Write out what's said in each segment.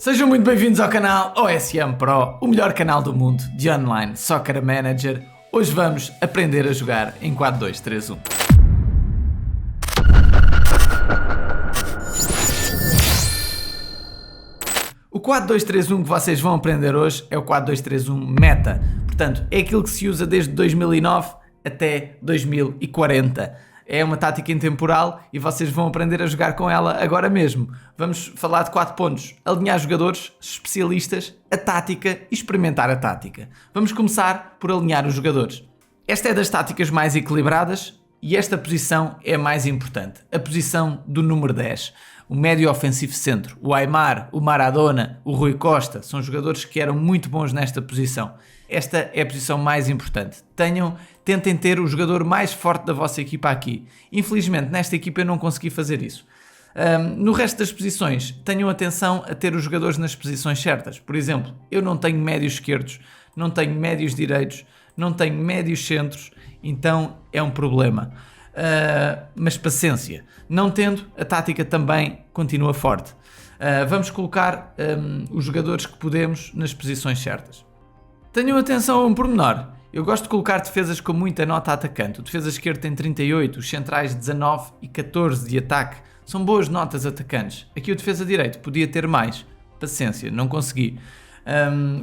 Sejam muito bem-vindos ao canal OSM Pro, o melhor canal do mundo de Online Soccer Manager. Hoje vamos aprender a jogar em 4-2-3-1. O 4-2-3-1 que vocês vão aprender hoje é o 4-2-3-1 meta. Portanto, é aquilo que se usa desde 2009 até 2040. É uma tática intemporal e vocês vão aprender a jogar com ela agora mesmo. Vamos falar de 4 pontos: alinhar jogadores, especialistas, a tática e experimentar a tática. Vamos começar por alinhar os jogadores. Esta é das táticas mais equilibradas e esta posição é a mais importante. A posição do número 10. O médio ofensivo centro. O Aimar, o Maradona, o Rui Costa são jogadores que eram muito bons nesta posição. Esta é a posição mais importante. Tentem ter o jogador mais forte da vossa equipa aqui. Infelizmente, nesta equipa eu não consegui fazer isso. No resto das posições, tenham atenção a ter os jogadores nas posições certas. Por exemplo, eu não tenho médios esquerdos, não tenho médios direitos, não tenho médios centros, então é um problema. Mas paciência. Não tendo, a tática também continua forte. Vamos colocar os jogadores que podemos nas posições certas. Tenham atenção a um pormenor. Eu gosto de colocar defesas com muita nota a atacante. O defesa esquerdo tem 38, os centrais 19 e 14 de ataque. São boas notas atacantes. Aqui o defesa direito podia ter mais. Paciência, não consegui.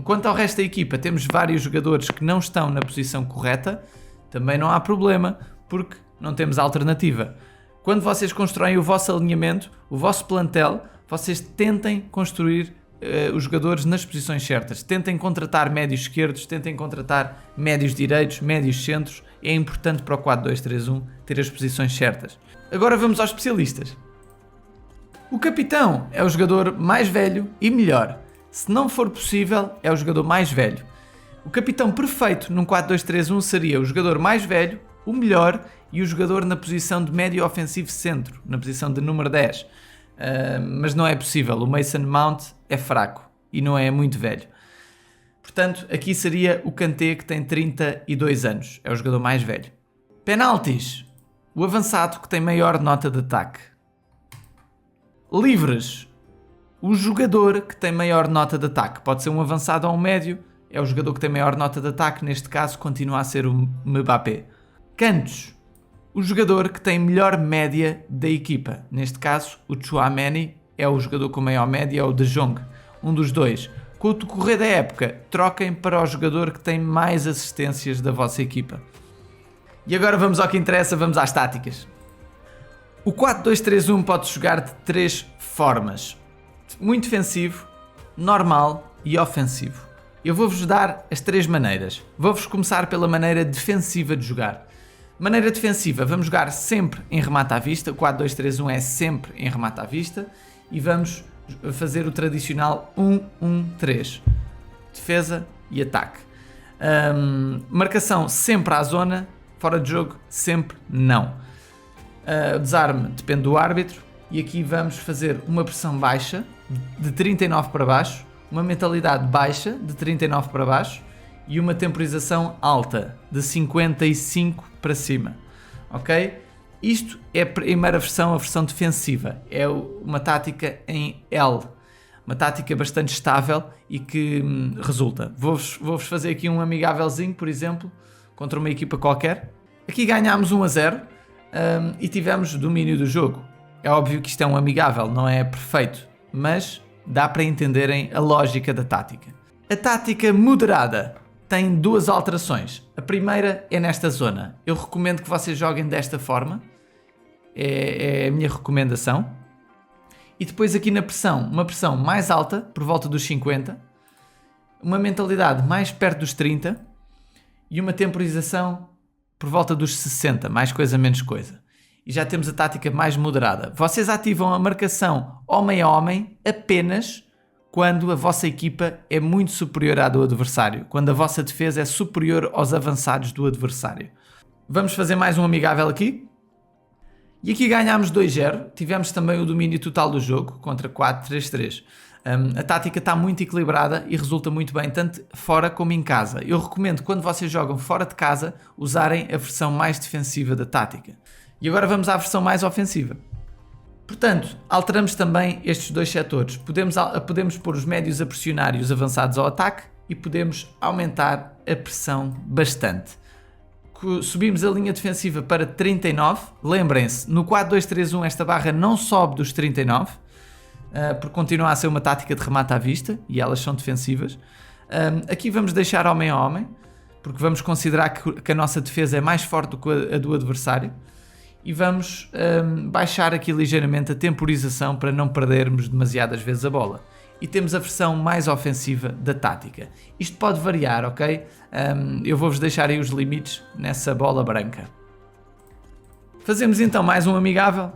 Quanto ao resto da equipa, temos vários jogadores que não estão na posição correta. Também não há problema, porque não temos alternativa. Quando vocês constroem o vosso alinhamento, o vosso plantel, vocês tentem construir os jogadores nas posições certas. Tentem contratar médios esquerdos, tentem contratar médios direitos, médios centros. É importante para o 4-2-3-1 ter as posições certas. Agora vamos aos especialistas. O capitão é o jogador mais velho e melhor. Se não for possível, é o jogador mais velho. O capitão perfeito num 4-2-3-1 seria o jogador mais velho, o melhor e o jogador na posição de médio ofensivo centro, na posição de número 10. Mas não é possível, o Mason Mount é fraco e não é muito velho. Portanto, aqui seria o Kanté, que tem 32 anos, é o jogador mais velho. Penaltis, o avançado que tem maior nota de ataque. Livres, o jogador que tem maior nota de ataque, pode ser um avançado ou um médio, é o jogador que tem maior nota de ataque, neste caso continua a ser o Mbappé. Cantos, o jogador que tem melhor média da equipa, neste caso o Tchouaméni é o jogador com maior média, é o De Jong, um dos dois. Com o decorrer da época, troquem para o jogador que tem mais assistências da vossa equipa. E agora vamos ao que interessa, vamos às táticas. O 4-2-3-1 pode jogar de 3 formas: muito defensivo, normal e ofensivo. Eu vou-vos dar as 3 maneiras. Vou-vos começar pela maneira defensiva de jogar. Maneira defensiva, vamos jogar sempre em remate à vista. O 4-2-3-1 é sempre em remate à vista. E vamos fazer o tradicional 1-1-3. Defesa e ataque. Marcação sempre à zona. Fora de jogo, sempre não. Desarme depende do árbitro. E aqui vamos fazer uma pressão baixa, de 39 para baixo. Uma mentalidade baixa, de 39 para baixo. E uma temporização alta, de 55 para cima. Ok? Isto é a primeira versão, a versão defensiva. É uma tática em L. Uma tática bastante estável e que resulta. Vou-vos fazer aqui um amigávelzinho, por exemplo, contra uma equipa qualquer. Aqui ganhámos 1-0 e tivemos domínio do jogo. É óbvio que isto é um amigável, não é perfeito, mas dá para entenderem a lógica da tática. A tática moderada tem 2 alterações. A primeira é nesta zona. Eu recomendo que vocês joguem desta forma. É a minha recomendação. E depois aqui na pressão, uma pressão mais alta, por volta dos 50. Uma mentalidade mais perto dos 30. E uma temporização por volta dos 60. Mais coisa, menos coisa. E já temos a tática mais moderada. Vocês ativam a marcação homem a homem apenas quando a vossa equipa é muito superior à do adversário, quando a vossa defesa é superior aos avançados do adversário. Vamos fazer mais um amigável aqui. E aqui ganhámos 2-0, tivemos também o domínio total do jogo, contra 4-3-3. A tática está muito equilibrada e resulta muito bem, tanto fora como em casa. Eu recomendo, quando vocês jogam fora de casa, usarem a versão mais defensiva da tática. E agora vamos à versão mais ofensiva. Portanto, alteramos também estes dois setores. Podemos pôr os médios a pressionar e os avançados ao ataque e podemos aumentar a pressão bastante. Subimos a linha defensiva para 39. Lembrem-se, no 4-2-3-1 esta barra não sobe dos 39, porque continua a ser uma tática de remate à vista e elas são defensivas. Aqui vamos deixar homem a homem, porque vamos considerar que a nossa defesa é mais forte do que a do adversário. E vamos baixar aqui ligeiramente a temporização para não perdermos demasiadas vezes a bola. E temos a versão mais ofensiva da tática. Isto pode variar, ok? Eu vou-vos deixar aí os limites nessa bola branca. Fazemos então mais um amigável.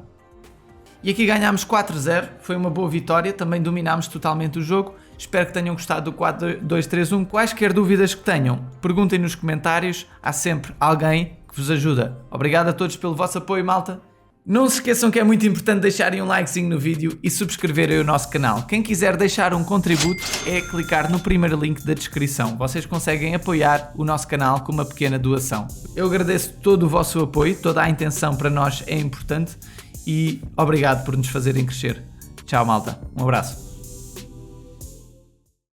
E aqui ganhámos 4-0, foi uma boa vitória, também dominámos totalmente o jogo. Espero que tenham gostado do 4-2-3-1. Quaisquer dúvidas que tenham, perguntem nos comentários, há sempre alguém que vos ajuda. Obrigado a todos pelo vosso apoio, malta. Não se esqueçam que é muito importante deixarem um likezinho no vídeo e subscreverem o nosso canal. Quem quiser deixar um contributo é clicar no primeiro link da descrição. Vocês conseguem apoiar o nosso canal com uma pequena doação. Eu agradeço todo o vosso apoio, toda a intenção para nós é importante e obrigado por nos fazerem crescer. Tchau, malta. Um abraço.